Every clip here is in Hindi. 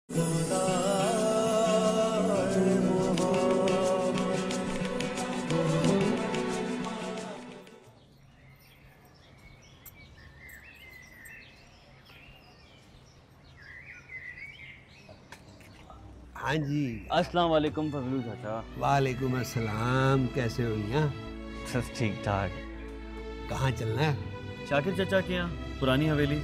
हाँ जी। अस्सलाम वालेकुम फजलू चाचा। वालेकुम अस्सलाम, कैसे हो यहाँ? सब ठीक ठाक। कहाँ चलना है? शाकिर चाचा के यहाँ, पुरानी हवेली।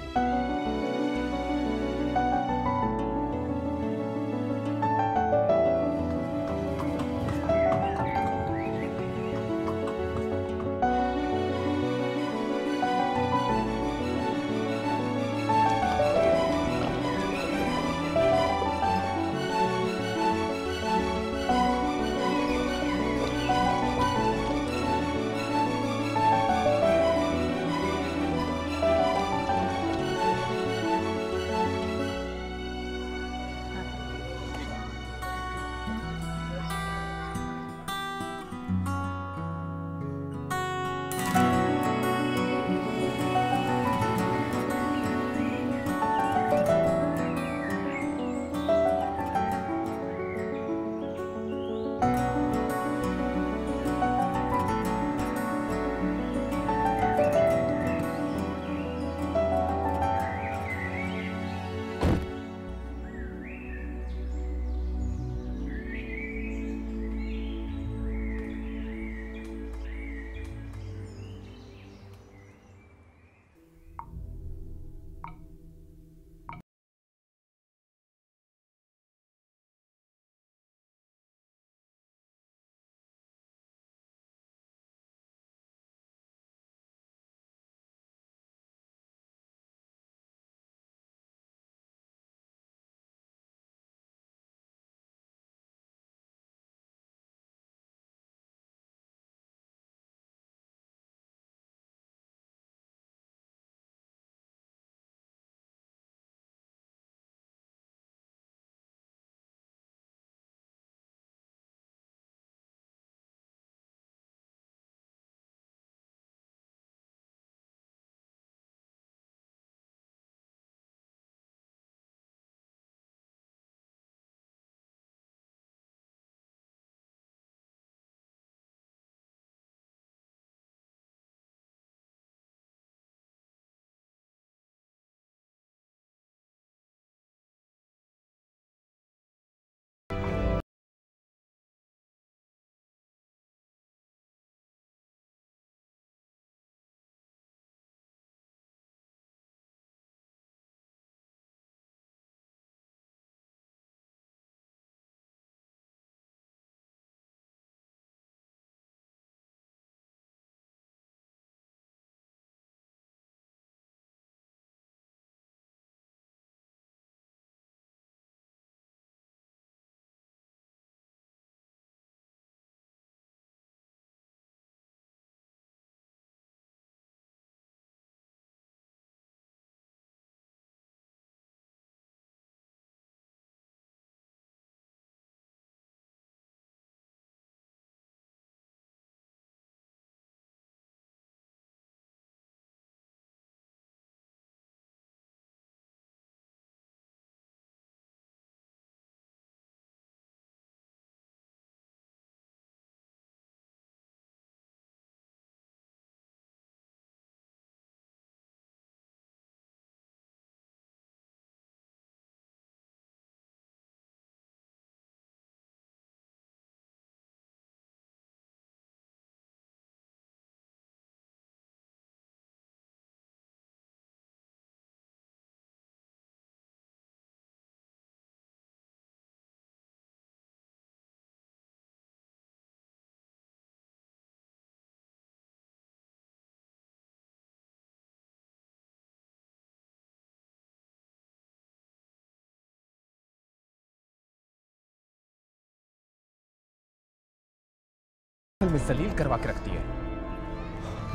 में जलील करवा के रखती है।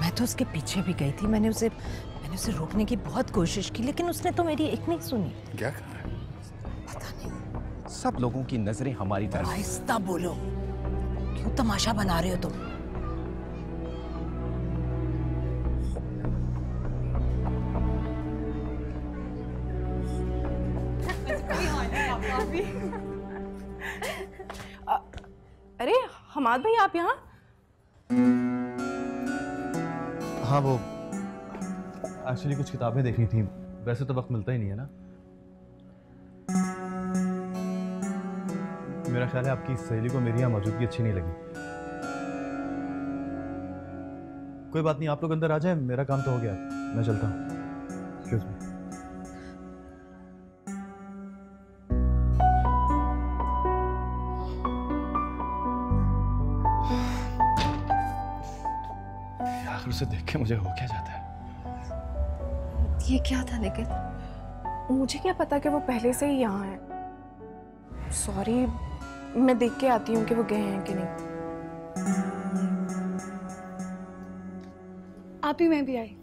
मैं तो उसके पीछे भी गई थी, मैंने उसे रोकने की बहुत कोशिश की, लेकिन उसने तो मेरी एक नहीं सुनी। क्या कहा है? पता नहीं। सब लोगों की नजरें हमारी तरफ। आहिस्ता बोलो, क्यों तमाशा बना रहे हो तुम? भाभी। अरे हमाद भाई आप यहाँ? हाँ वो एक्चुअली कुछ किताबें देखनी थी, वैसे तो वक्त मिलता ही नहीं है ना। मेरा ख्याल है आपकी सहेली को मेरी यहाँ मौजूदगी अच्छी नहीं लगी। कोई बात नहीं, आप लोग अंदर आ जाएं, मेरा काम तो हो गया, मैं चलता हूँ। Excuse me. यार उसे देख के मुझे हो क्या जाता है। ये क्या था लेकिन? मुझे क्या पता कि वो पहले से ही यहाँ है। सॉरी, मैं देख के आती हूँ कि वो गए हैं कि नहीं। आप ही मैं भी आई।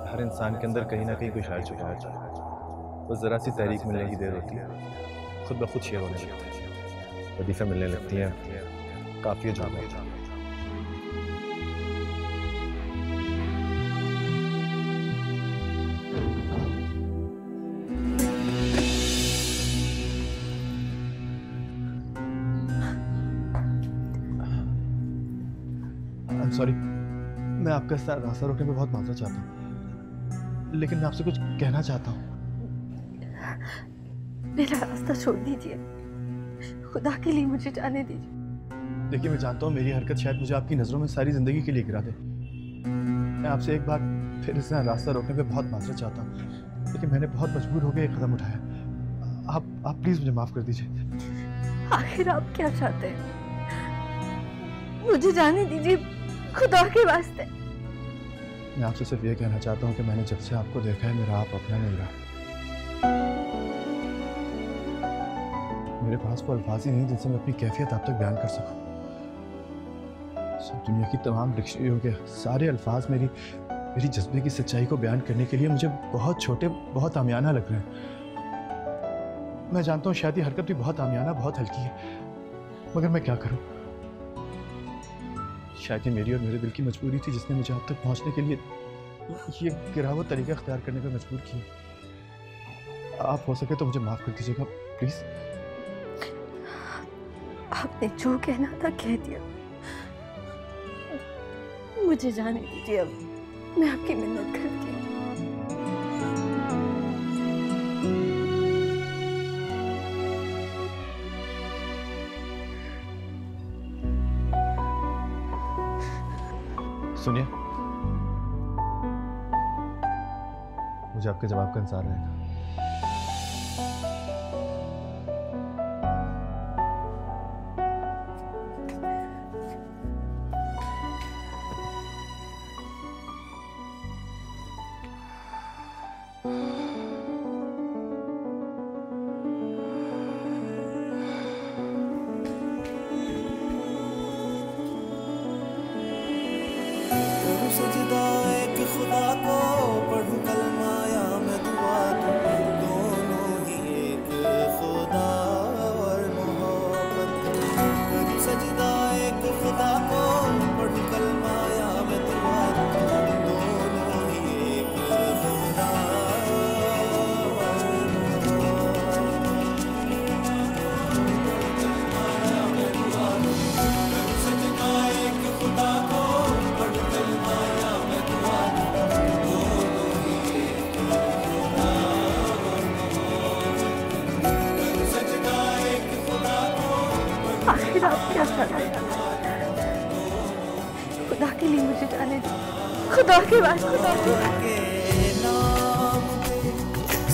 हर इंसान के अंदर कहीं ना कहीं कोई शायर छुपा होता है, बस जरा सी तहरीक मिलने की देर होती है, खुद ब खुद शेयर होने लगता है, वजीफे मिलने लगती हैं, काफी जाम होता है। सॉरी, मैं आपका रास्ता रोकने में बहुत माजरत चाहता हूँ, लेकिन मैं आपसे कुछ कहना चाहता हूँ। मेरा रास्ता छोड़ दीजिए, खुदा के लिए मुझे जाने दीजिए। देखिए, मैं जानता हूँ मेरी हरकत शायद मुझे आपकी नज़रों में सारी ज़िंदगी के लिए गिरा दे। मैं आपसे एक बार फिर इस रास्ता रोकने पे बहुत माजरत चाहता हूँ, लेकिन मैंने बहुत मजबूर होकर एक कदम उठाया। आप प्लीज़ मुझे माफ़ कर दीजिए। आखिर आप क्या चाहते हैं? मुझे जाने दीजिए, खुदा के वास्ते। मैं आपसे सिर्फ ये कहना चाहता हूँ कि मैंने जब से आपको देखा है मेरा आप अपना नहीं रहा। मेरे पास वो अल्फाज ही नहीं जिनसे मैं अपनी कैफियत आप तक बयान कर सकूं। सब दुनिया की तमाम डिक्शनरियों के सारे अल्फाज मेरी जज्बे की सच्चाई को बयान करने के लिए मुझे बहुत छोटे, बहुत आमियाना लग रहे हैं। मैं जानता हूँ शायद ये हरकत भी बहुत आमियाना, बहुत हल्की है, मगर मैं क्या करूँ? शायद ये मेरी और मेरे दिल की मजबूरी थी जिसने मुझे आप तक पहुँचने के लिए ये गिरावट तरीका अख्तियार करने पर मजबूर किया। आप हो सके तो मुझे माफ़ कर दीजिएगा प्लीज़। आपने जो कहना था कह दिया, मुझे जाने दीजिए। अब मैं आपकी मिन्नत करती हूँ। सुनिए, मुझे आपके जवाब का इंतजार रहेगा। सजदा एक खुदा को पढ़ूं कलमा या मैं दुआ दूं, दोनों ही एक खुदा और मोहब्बत। करूं सजदा एक खुदा को पढ़ूं कलमा या मैं दुआ दूं, दोनों ही एक जाना चाहता हूँ। खुदा के लिए मुझे जाने दो, खुदा के बाद, खुदा के बाद। नाम पे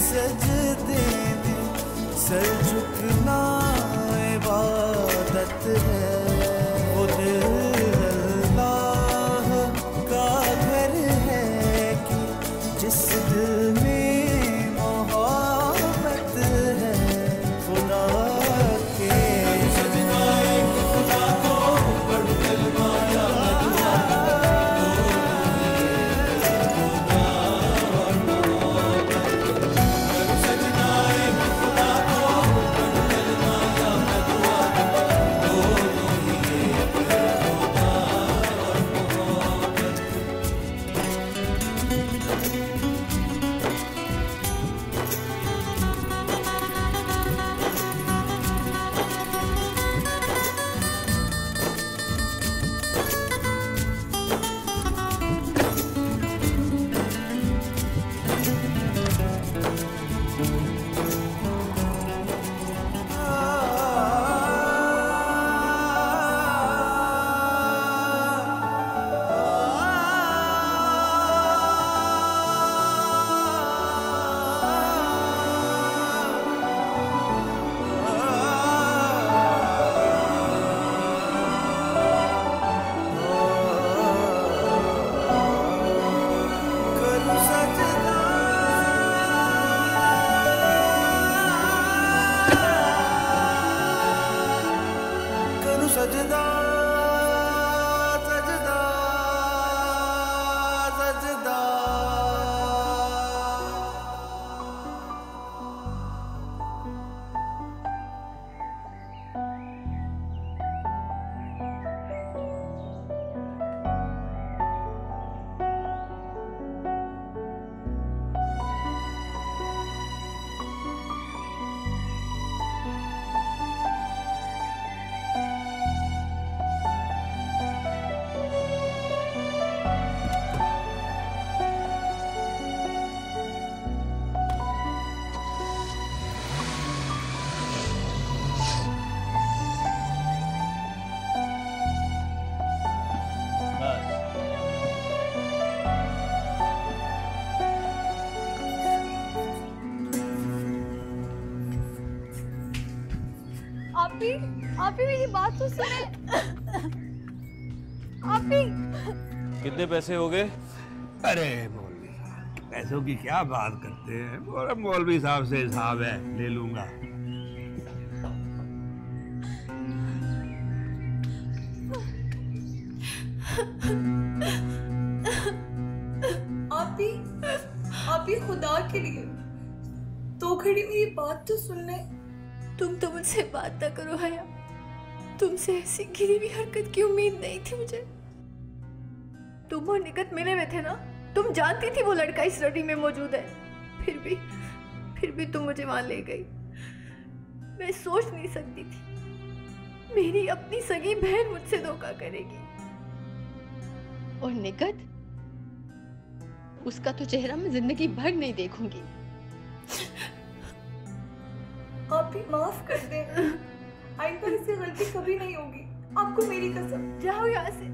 सजदे में सर झुकना इबादत है। वो दिल अल्लाह का घर है कि जिस दिल में मोहब्बत है खुदा के। खुदा को पढ़ कलमा या सजदा सजदा सजदा। आप ही मेरी बात तो सुने। आप ही कितने पैसे हो गए? अरे मौलवी साहब, पैसों की क्या बात करते हैं, मौलवी साहब से हिसाब है, ले लूंगा। आप ही खुदा के लिए तो खड़ी मेरी बात तो सुन ले। तुम तो मुझसे बात ना करो हया, तुमसे ऐसी गिरी हुई हरकत की उम्मीद नहीं थी मुझे। तुम और निकट मिले हुए थे ना, तुम जानती थी वो लड़का इस रडी में मौजूद है, फिर भी तुम मुझे वहां ले गई। मैं सोच नहीं सकती थी मेरी अपनी सगी बहन मुझसे धोखा करेगी। और निकट, उसका तो चेहरा मैं जिंदगी भर नहीं देखूंगी। आप भी माफ कर दें, आइंदा इससे गलती कभी नहीं होगी, आपको मेरी कसम। जाओ यहाँ से,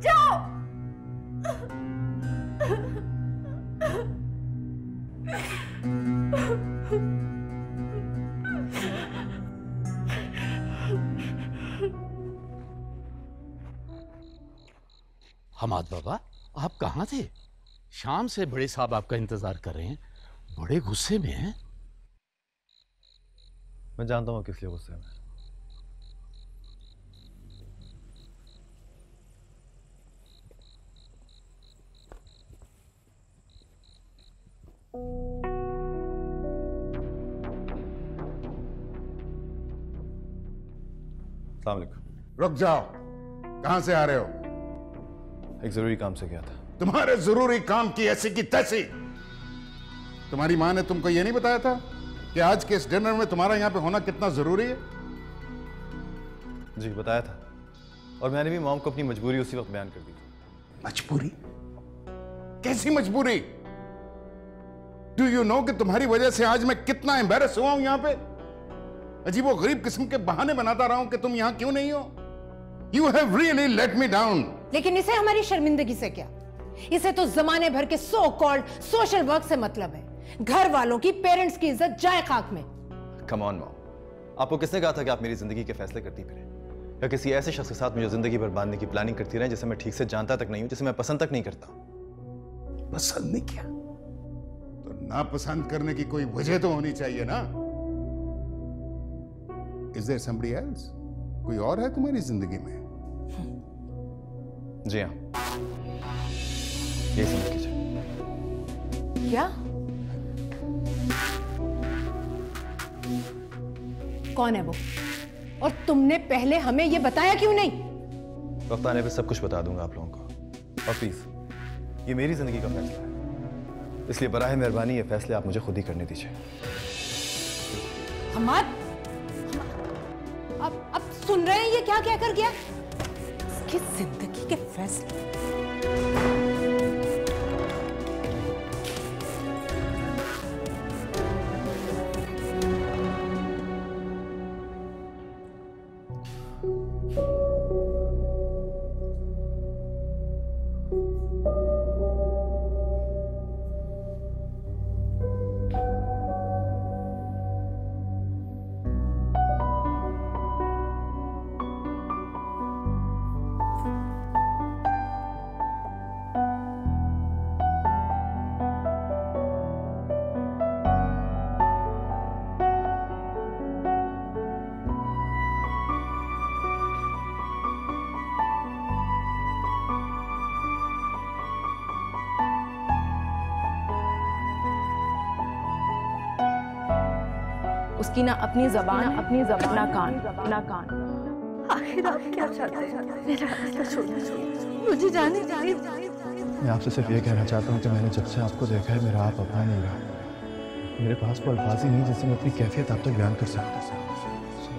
जाओ। हमाद बाबा, आप कहाँ थे? शाम से बड़े साहब आपका इंतजार कर रहे हैं, बड़े गुस्से में हैं। मैं जानता हूँ किस लिए गुस्से में। अस्सलाम वालेकुम। रुक जाओ, कहां से आ रहे हो? एक जरूरी काम से गया था। तुम्हारे जरूरी काम की ऐसी की तैसी। तुम्हारी माँ ने तुमको यह नहीं बताया था कि आज के इस डिनर में तुम्हारा यहां पे होना कितना जरूरी है? जी बताया था, और मैंने भी मॉम को अपनी मजबूरी उसी वक्त बयान कर दी। मजबूरी? कैसी मजबूरी? डू यू नो कि तुम्हारी वजह से आज मैं कितना एम्बैरस हुआ हूं यहां पे? अजीब वो गरीब किस्म के बहाने बनाता रहा हूं कि तुम यहां क्यों नहीं हो। You have really let me down. लेकिन इसे हमारी शर्मिंदगी से क्या? इसे तो जमाने भर के सो कॉल्ड सोशल वर्क से मतलब है। घर वालों की, पेरेंट्स की इज्जत जाए खाक में। कम ऑन मॉम, आपको किसने कहा था कि आप मेरी जिंदगी के फैसले करती फिरें, या किसी ऐसे शख्स के साथ मुझे जिंदगी भर बांधने की प्लानिंग करती रहे जिसे मैं ठीक से जानता तक नहीं हूं, जिसे मैं पसंद तक नहीं करता। पसंद नहीं किया तो नापसंद करने की कोई वजह तो होनी चाहिए ना। Is there somebody else? कोई और है तुम्हारी जिंदगी में? जी हाँ, ये समझ लीजिए। क्या? कौन है वो? और तुमने पहले हमें ये बताया क्यों नहीं? वक्त आने पे सब कुछ बता दूंगा आप लोगों को। और प्लीज, ये मेरी जिंदगी का फैसला है, इसलिए बराह मेहरबानी ये फैसले आप मुझे खुद ही करने दीजिए। हमाद, अब सुन रहे हैं ये क्या कहकर गया? इसकी जिंदगी के फैसले। उसकी ना अपनी जबान, ना कान। आखिर आप क्या चाहते हैं? मेरा रास्ता छोड़ो, मुझे जाने दीजिए। मैं आपसे सिर्फ ये कहना चाहता हूँ कि मैंने जब से आपको देखा है मेरा आप अपना नहीं रहा। मेरे पास वो अल्फाज ही नहीं जिससे मैं अपनी कैफियत आप तक बयान कर सकता।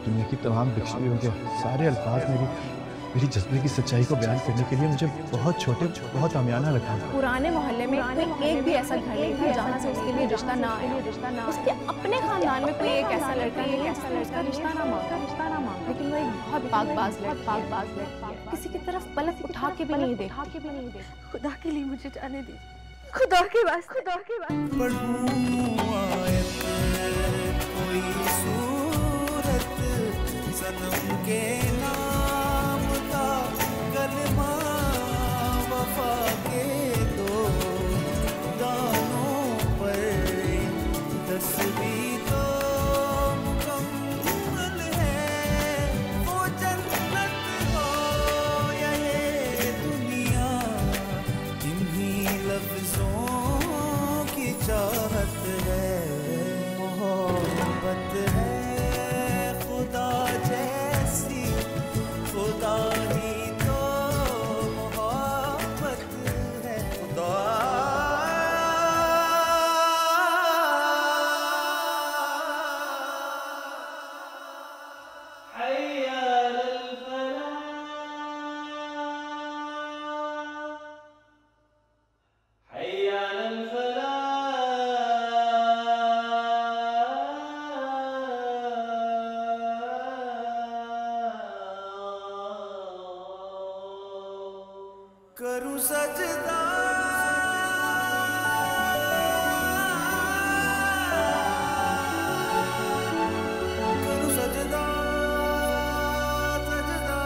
दुनिया की तमाम डिक्शनरियों के सारे अल्फाज मेरी जज्बे की सच्चाई को बयान करने के लिए मुझे बहुत छोटे, बहुत आमियाना लगा। पुराने मोहल्ले में कोई एक भी ऐसा घर नहीं था जहाँ से उसके लिए रिश्ता ना आया। उसके अपने खानदान में कोई एक ऐसा लड़का नहीं उसका रिश्ता ना मांगा। लेकिन वो एक बहुत पाकबाज लड़की है। किसी की तरफ पलक उठा के भी नहीं देखा। खुदा के लिए मुझे जाने दीजिए, खुदा के वास्ते। पढ़ूं आयत कोई सूरत सनम के नाम का कलमा वफा के दो दानों पर तस्वीर तो मुकम्मल है। वो जन्नत हो या ये दुनिया, इन्हीं लफ्जों की चाहत है, मोहब्बत है खुदा जैसी, खुदा ही तो मोहब्बत है। खुदा करूं सजदा, करूं सजदा, सजदा,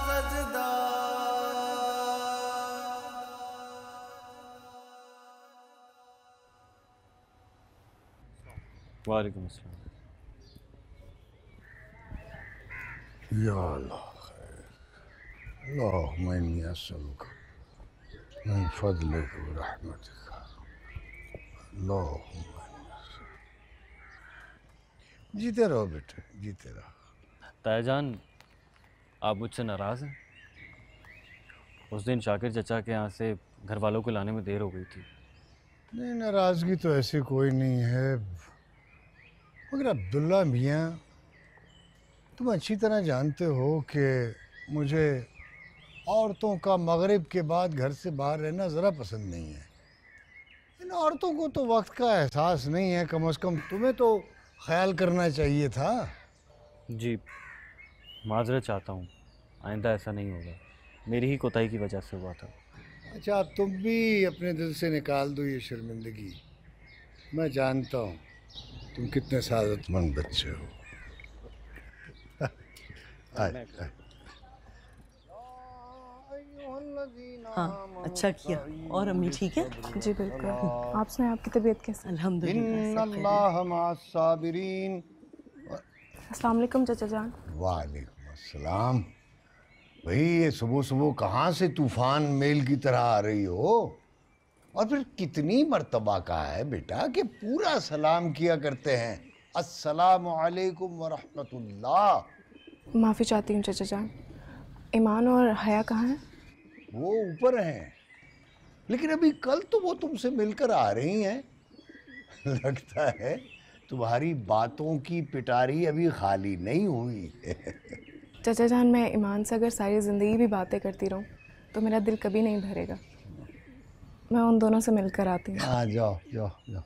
सजदा। वालेकुम अस्सलाम। या अल्लाह अल्लाहुम्मा इन्नी अस्अलुका मिन फज़लिका व रहमतिका। अल्लाहुम्मा जीते रहो बेटे, जीते रहो। तायाजान, आप मुझसे नाराज़ हैं? उस दिन शाकिर चचा के यहाँ से घर वालों को लाने में देर हो गई थी। नहीं, नाराज़गी तो ऐसी कोई नहीं है, मगर अब्दुल्ला मियाँ, तुम अच्छी तरह जानते हो कि मुझे औरतों का मगरिब के बाद घर से बाहर रहना ज़रा पसंद नहीं है। इन औरतों को तो वक्त का एहसास नहीं है, कम से कम तुम्हें तो ख्याल करना चाहिए था। जी, माजरत चाहता हूँ, आइंदा ऐसा नहीं होगा। मेरी ही कोताही की वजह से हुआ था। अच्छा, तुम भी अपने दिल से निकाल दो ये शर्मिंदगी। मैं जानता हूँ तुम कितने सादतमंद बच्चे हो। हाँ, अच्छा किया। और अम्मी ठीक है? जी बिल्कुल। आप सुनाएं, आपकी तबीयत कैसी? अल्हम्दुलिल्लाह। अस्सलाम वालेकुम चाचा जान। वालेकुम अस्सलाम। भाई ये सुबह सुबह कहाँ से तूफान मेल की तरह आ रही हो? और फिर कितनी मर्तबा का है बेटा कि पूरा सलाम किया करते हैं, अस्सलामु अलैकुम व रहमतुल्लाह। माफ़ी चाहती हूँ चाचा जान। ईमान और हया कहाँ हैं? वो ऊपर हैं, लेकिन अभी कल तो वो तुमसे मिलकर आ रही हैं। लगता है तुम्हारी बातों की पिटारी अभी खाली नहीं हुई। चाचा जान, मैं ईमान से अगर सारी ज़िंदगी भी बातें करती रहूं तो मेरा दिल कभी नहीं भरेगा। मैं उन दोनों से मिलकर आती हूँ। हाँ, जाओ जाओ जाओ।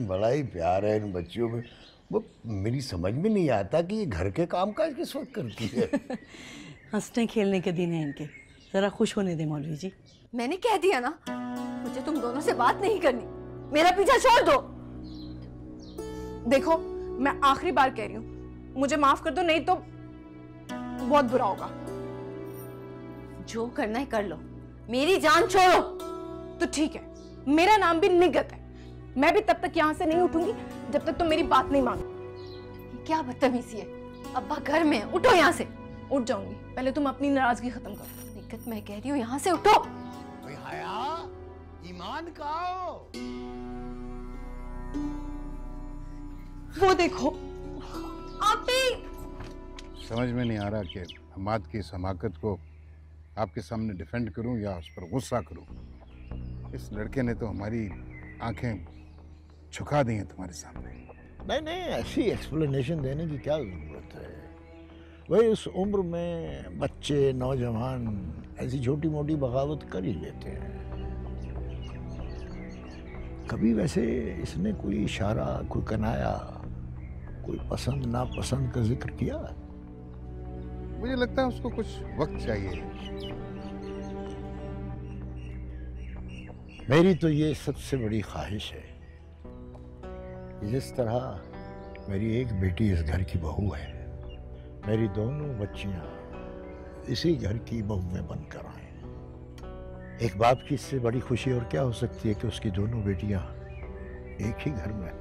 बड़ा ही प्यार है इन बच्चियों में। वो मेरी समझ में नहीं आता कि ये घर के काम काज किस वक्त करती है। हंसने खेलने के दिन है इनके, जरा खुश होने दे मौलवी जी। मैंने कह दिया ना, मुझे तुम दोनों से बात नहीं करनी। मेरा पीछा छोड़ दो। देखो, मैं आखिरी बार कह रही हूँ, मुझे माफ कर दो, नहीं तो बहुत बुरा होगा। जो करना है कर लो, मेरी जान छोड़ो। तो ठीक है, मेरा नाम भी निगत है। मैं भी तब तक यहाँ से नहीं उठूंगी जब तक तुम मेरी बात नहीं मानो। क्या बदतमीजी है? अब्बा घर में है, उठो यहाँ से। उठ जाऊंगी, पहले तुम अपनी नाराजगी खत्म करो। निगत, मैं कह रही हूँ यहाँ से उठो। हया, ईमान कहाँ? वो देखो। आप भी समझ में नहीं आ रहा कि हमाद की इस हमाकत को आपके सामने डिफेंड करूं या उस पर गुस्सा करूं। इस लड़के ने तो हमारी आंखें झुका दी हैं तुम्हारे सामने। नहीं नहीं, ऐसी एक्सप्लेनेशन देने की क्या ज़रूरत है? वही उस उम्र में बच्चे नौजवान ऐसी छोटी मोटी बगावत कर ही लेते हैं। कभी वैसे इसने कोई इशारा, कोई कनाया, कोई पसंद नापसंद का जिक्र किया? मुझे लगता है उसको कुछ वक्त चाहिए। मेरी तो ये सबसे बड़ी ख्वाहिश है कि जिस तरह मेरी एक बेटी इस घर की बहू है, मेरी दोनों बच्चियां इसी घर की बहुएं बनकर आए। एक बाप की इससे बड़ी खुशी और क्या हो सकती है कि उसकी दोनों बेटियां एक ही घर में।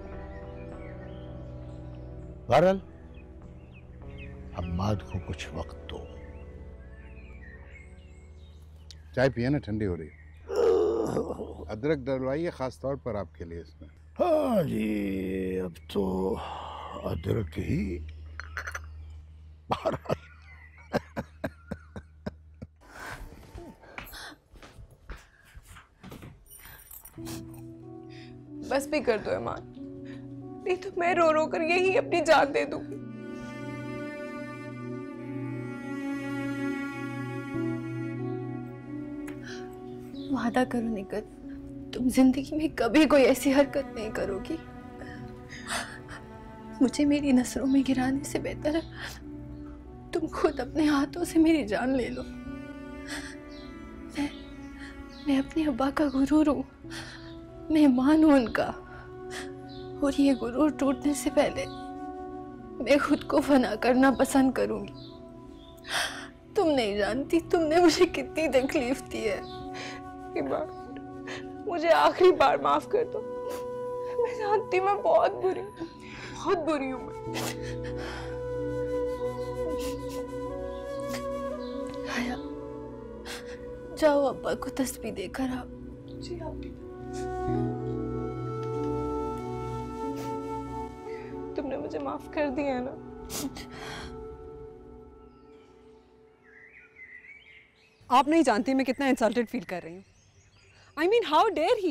बहरहाल, हम्माद को कुछ वक्त दो। चाय पिए ना, ठंडी हो रही है। अदरक डलवाइए खास तौर पर आपके लिए इसमें। हाँ जी, अब तो अदरक ही। बस भी कर दो ईमान, नहीं तो मैं रो रो कर यही अपनी जान दे दूं। वादा करो निगत, तुम जिंदगी में कभी कोई ऐसी हरकत नहीं करोगी। मुझे मेरी नजरों में गिराने से बेहतर है तुम खुद अपने हाथों से मेरी जान ले लो। मैं अपने अब्बा का गुरूर हूँ, मैं मान हूँ उनका, और ये गुरूर टूटने से पहले मैं खुद को फना करना पसंद करूंगी। तुम नहीं जानती तुमने मुझे कितनी तकलीफ दी है। मुझे आखिरी बार माफ कर दो। मैं जानती मैं बहुत बुरी हूँ मैं। हया, जाओ अब्बा को तस्बीह देकर आओ। जी आप तुमने मुझे माफ कर दिया है ना? आप नहीं जानती मैं कितना इंसल्टेड फील कर रही हूँ। I mean, how dare he?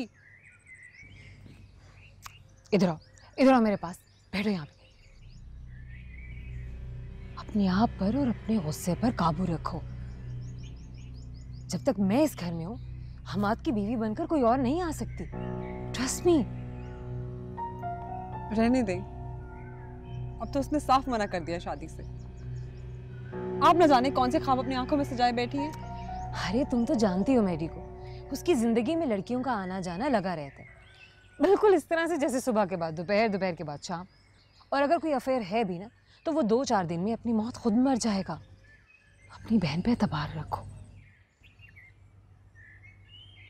इधर आओ मेरे पास, बैठो यहाँ पे। अपने आप पर और अपने गुस्से पर काबू रखो। जब तक मैं इस घर में हूँ, हमाद की बीवी बनकर कोई और नहीं आ सकती। Trust me. रहने दे, अब तो उसने साफ मना कर दिया शादी से। आप न जाने कौन से ख्वाब अपनी आंखों में सजाए बैठी हैं। अरे तुम तो जानती हो मेरी को, उसकी जिंदगी में लड़कियों का आना जाना लगा रहता है, बिल्कुल इस तरह से जैसे सुबह के बाद दोपहर, दोपहर के बाद शाम। और अगर कोई अफेयर है भी ना तो वो 2-4 दिन में अपनी मौत खुद मर जाएगा। अपनी बहन पे एतबार रखो।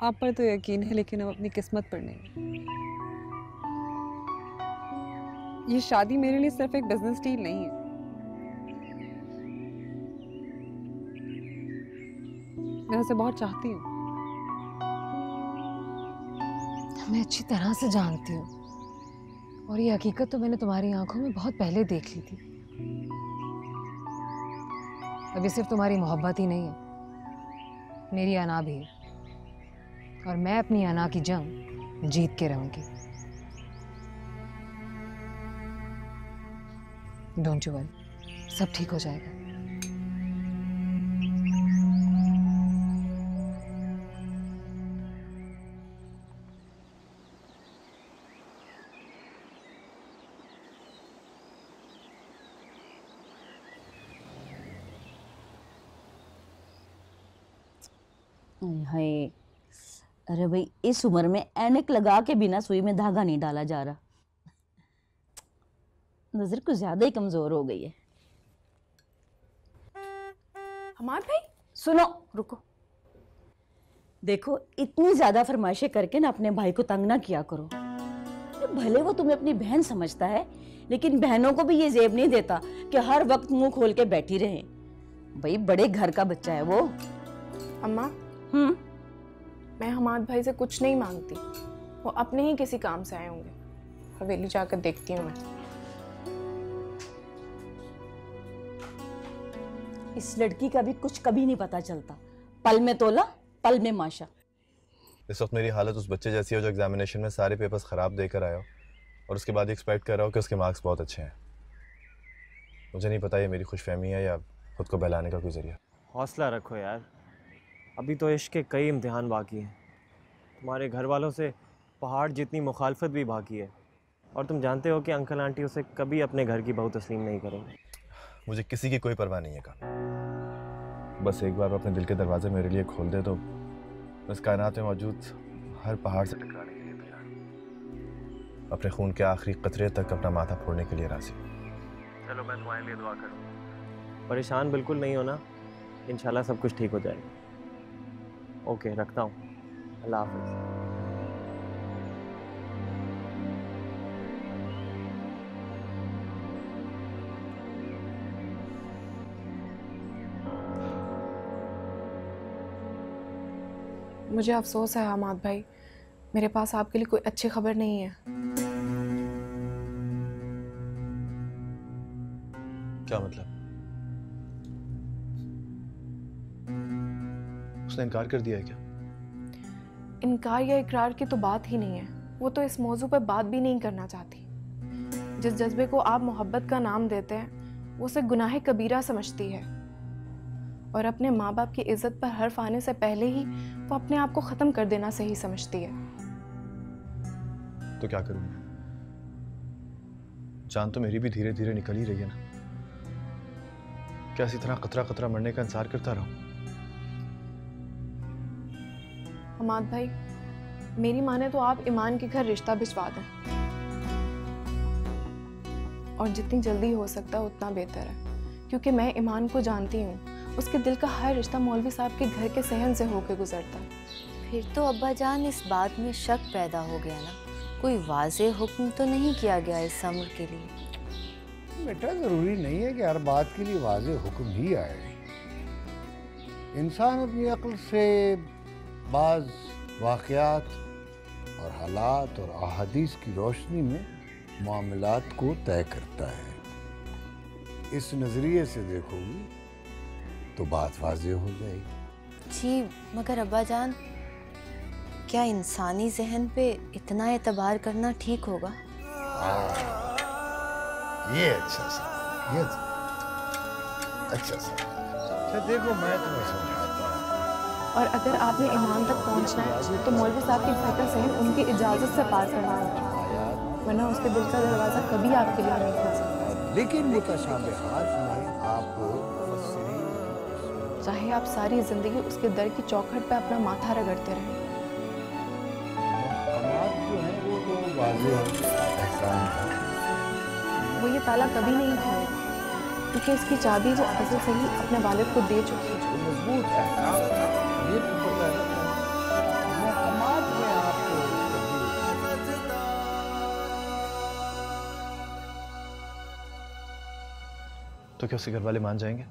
आप पर तो यकीन है, लेकिन अब अपनी किस्मत पर नहीं। ये शादी मेरे लिए सिर्फ एक बिजनेस डील नहीं है। मैं उसे बहुत चाहती हूँ। मैं अच्छी तरह से जानती हूँ, और ये हकीकत तो मैंने तुम्हारी आंखों में बहुत पहले देख ली थी। अभी सिर्फ तुम्हारी मोहब्बत ही नहीं है, मेरी अना भी है, और मैं अपनी अना की जंग जीत के रहूंगी। डोंट यू वरी, सब ठीक हो जाएगा। हाय, अरे भाई इस उम्र में ऐनक लगा के बिना सुई में धागा नहीं डाला जा रहा। नजर कुछ ज्यादा ही कमजोर हो गई है। हमाद भाई सुनो, रुको। देखो, इतनी ज्यादा फरमाइशें करके ना अपने भाई को तंग ना किया करो। भले वो तुम्हें अपनी बहन समझता है, लेकिन बहनों को भी ये जेब नहीं देता कि हर वक्त मुंह खोल के बैठी रहे। भाई बड़े घर का बच्चा है वो। अम्मा, मैं हमाद भाई से कुछ नहीं मांगती, वो अपने ही किसी काम से आए होंगे। हवेली जाकर देखती हूँ मैं। इस लड़की का भी कुछ कभी नहीं पता चलता, पल में तोला पल में माशा। इस वक्त मेरी हालत उस बच्चे जैसी हो जो एग्जामिनेशन में सारे पेपर्स खराब देकर आया हो और उसके बाद एक्सपेक्ट कर रहा हो कि उसके मार्क्स बहुत अच्छे हैं। मुझे नहीं पता ये मेरी खुशफहमी है या खुद को बहलाने का कोई जरिया। हौसला रखो यार, अभी तो इश्क के कई इम्तिहान बाकी हैं। तुम्हारे घर वालों से पहाड़ जितनी मुखालफत भी बाकी है, और तुम जानते हो कि अंकल आंटी उसे कभी अपने घर की बहू तस्लीम नहीं करेंगे। मुझे किसी की कोई परवाह नहीं है का। बस एक बार अपने दिल के दरवाजे मेरे लिए खोल दे तो इस कायनात में मौजूद हर पहाड़ से टकराने के लिए तैयार, अपने खून के आखिरी कतरे तक अपना माथा फोड़ने के लिए राजी। चलो मैं तुम्हारे लिए दुआ करूँ। परेशान बिल्कुल नहीं होना, इंशाल्लाह सब कुछ ठीक हो जाएगा। ओके, रखता हूँ। अल्लाह हाफ़िज़। मुझे अफसोस है हमाद भाई, मेरे पास आपके लिए कोई अच्छी खबर नहीं है। क्या मतलब? उसने इनकार कर दिया है क्या? इनकार या इकरार की तो बात ही नहीं है, वो तो इस मौजू पर बात भी नहीं करना चाहती। जिस जज्बे को आप मोहब्बत का नाम देते हैं, वो उसे गुनाह कबीरा समझती है, और अपने माँ बाप की इज्जत पर हर्फ आने से पहले ही वो अपने आप को ख़त्म कर देना सही समझती है। तो क्या करूँ? जान तो मेरी भी धीरे धीरे निकल ही रही है ना। क्या इसी तरह कतरा कतरा मरने का इंतजार करता रहूं? हमाद भाई, मेरी माने तो आप ईमान के घर रिश्ता भिजवा दें, और जितनी जल्दी हो सकता है उतना बेहतर है, क्योंकि मैं ईमान को जानती हूँ। उसके दिल का हर रिश्ता मौलवी साहब के घर के सहन से होकर गुजरता है। फिर तो अब्बा जान इस बात में शक पैदा हो गया ना, कोई वाज़ेह हुक्म तो नहीं किया गया इस अम्र के लिए? बेटा, ज़रूरी नहीं है कि हर बात के लिए वाज़ेह हुक्म ही आए। इंसान अपनी अक्ल से बाज़ वाक़यात और हालात और अहादीस की रोशनी में मामलात को तय करता है। इस नज़रिए से देखोगी तो बात वाज़ेह हो जाएगी। जी, मगर अब्बा जान, क्या इंसानी जहन पे इतना एतबार करना ठीक होगा? ये अच्छा सा, ये अच्छा सा। अच्छा देखो, मैं तुम्हें समझाता हूँ। और अगर आपने ईमान तक पहुंचना है तो मौलवी साहब के घर का सहन उनकी इजाज़त से पार करना होगा, वरना उसके दिल का दरवाज़ा कभी आपके लिए नहीं खुल सकता। लेकिन मुतशाबिहात में आप चाहे आप सारी जिंदगी उसके दर की चौखट पे अपना माथा रगड़ते रहें, जो है वो तो वाज़ेह एहसान है। वो ये ताला कभी नहीं खोलेगा, क्योंकि इसकी चाबी वो अज़ल से ही अपने वालिद को दे चुकी है। तो मजबूत एहसान ये तो पता है महकमात में आपको तो क्या उसके घर वाले मान जाएंगे?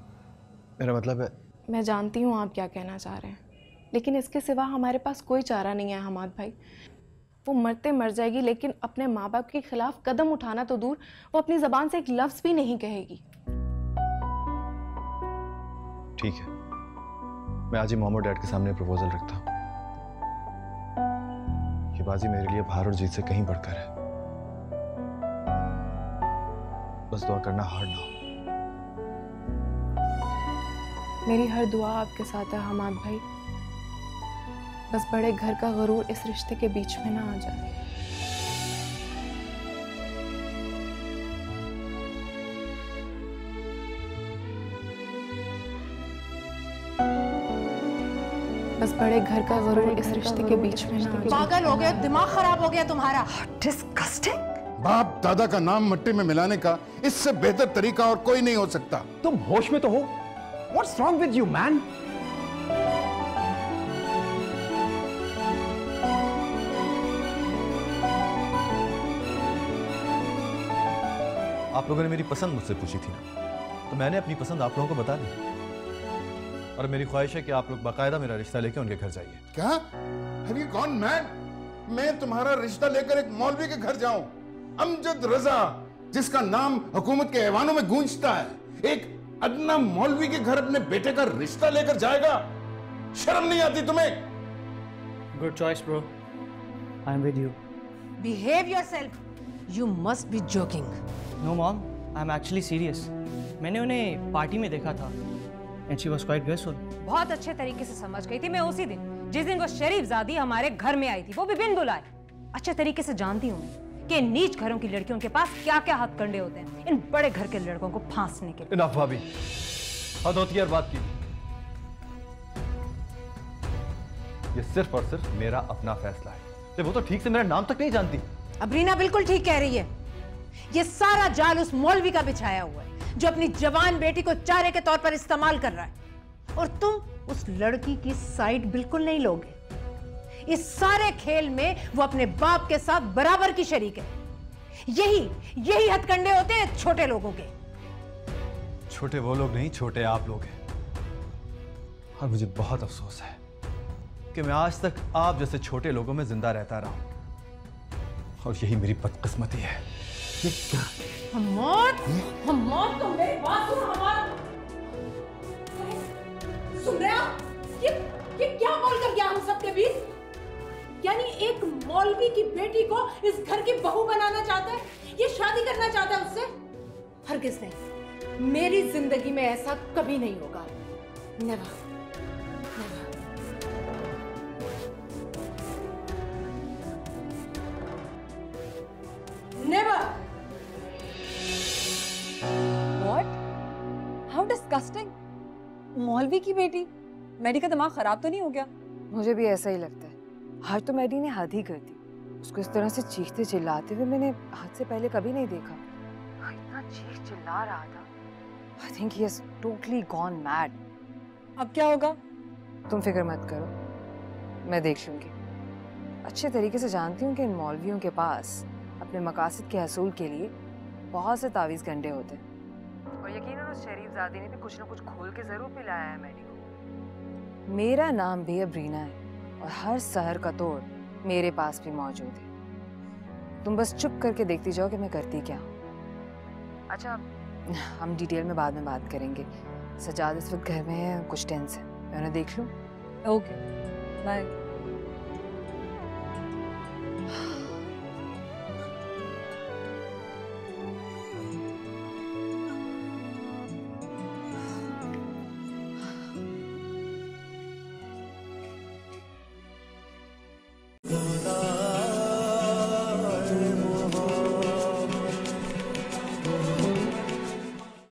मेरा मतलब है मैं जानती हूँ आप क्या कहना चाह रहे हैं, लेकिन इसके सिवा हमारे पास कोई चारा नहीं है हमाद भाई। वो मरते मर जाएगी, लेकिन अपने माँ बाप के खिलाफ कदम उठाना तो दूर, वो अपनी ज़बान से एक लफ्ज़ भी नहीं कहेगी। ठीक है, मैं आज ही मॉम और डैड के सामने प्रपोजल रखता हूँ। ये बाजी मेरे लिए हार और जीत से कहीं बढ़कर है। बस दुआ करना हार्ड ना हो। मेरी हर दुआ आपके साथ है हमाद भाई, बस बड़े घर का गरूर इस रिश्ते के बीच में ना आ जाए। बस बड़े घर का गरूर इस रिश्ते के बीच में ना आ जाए। पागल हो गए, दिमाग खराब हो गया तुम्हारा। डिस्गस्टिंग। बाप दादा का नाम मिट्टी में मिलाने का इससे बेहतर तरीका और कोई नहीं हो सकता। तुम होश में तो हो? What's wrong with you, man? आप लोगों ने मेरी पसंद मुझसे पूछी थी ना, तो मैंने अपनी पसंद आप लोगों को बता दी। और मेरी ख्वाहिश है कि आप लोग बाकायदा मेरा रिश्ता लेकर उनके घर जाइए। क्या? Have you gone mad? मैं तुम्हारा रिश्ता लेकर एक मौलवी के घर जाऊं? अमजद रजा, जिसका नाम हुकूमत के ऐवानों में गूंजता है, एक अदना मौलवी के घर अपने बेटे का रिश्ता लेकर जाएगा? शर्म नहीं आती तुम्हें? Good choice, bro. I'm with you. Behave yourself. You must be joking. No, mom. I'm actually serious. मैंने उन्हें पार्टी में देखा था. And she was quite graceful. बहुत अच्छे तरीके से समझ गई थी मैं उसी दिन, जिस दिन वो शरीफजादी हमारे घर में आई थी, वो भी बिन बुलाए। अच्छे तरीके से जानती हूँ कि नीच घरों की लड़कियों के पास क्या क्या हथकंडे होते हैं इन बड़े घर के लड़कों को फांसने के लिए। इनफ भाभी, हद होती है बात की। ये सिर्फ और सिर्फ मेरा अपना फैसला है। वो तो ठीक से मेरा नाम तक नहीं जानती। अबरीना बिल्कुल ठीक कह रही है। ये सारा जाल उस मौलवी का बिछाया हुआ है, जो अपनी जवान बेटी को चारे के तौर पर इस्तेमाल कर रहा है, और तुम उस लड़की की साइड बिल्कुल नहीं लोगे। इस सारे खेल में वो अपने बाप के साथ बराबर की शरीक है। यही हथकंडे होते हैं छोटे लोगों के। छोटे वो लोग नहीं, छोटे आप लोग हैं। और मुझे बहुत अफसोस है कि मैं आज तक आप जैसे छोटे लोगों में जिंदा रहता रहा हूं, और यही मेरी बदकिस्मती है। ये क्या? हमाद तो मेरी बात सुन। हमाद सुन रहे हो? ये क्या बोल कर गया हम सबके बीच? यानी एक मौलवी की बेटी को इस घर की बहू बनाना चाहता है, ये शादी करना चाहता है उससे? हरगिज़ नहीं, मेरी जिंदगी में ऐसा कभी नहीं होगा। Never, never. What? How disgusting! मौलवी की बेटी? मैडी का दिमाग खराब तो नहीं हो गया? मुझे भी ऐसा ही लगता है। आज तो मैडी ने हद ही कर दी। उसको इस तरह से चीखते चिल्लाते हुए मैंने हद से पहले कभी नहीं देखा। इतना चीख चिल्ला रहा था। I think he is totally gone mad. अब क्या होगा? तुम फिक्र मत करो, मैं देख लूंगी। अच्छे तरीके से जानती हूँ कि इन मौलवियों के पास अपने मकासद के हसूल के लिए बहुत से तावीज़ गंडे होते हैं, और यकीनन उस शरीफजादी ने भी कुछ ना कुछ खोल के जरूर पिलाया है मैडी को। मेरा नाम भी अबरीना है, और हर सहर का तोड़ मेरे पास भी मौजूद है। तुम बस चुप करके देखती जाओ कि मैं करती क्या हूँ। अच्छा, हम डिटेल में बाद में बात करेंगे। सजाद इस वक्त घर में है, कुछ टेंस है, मैं उन्हें देख लूँ। Okay, bye.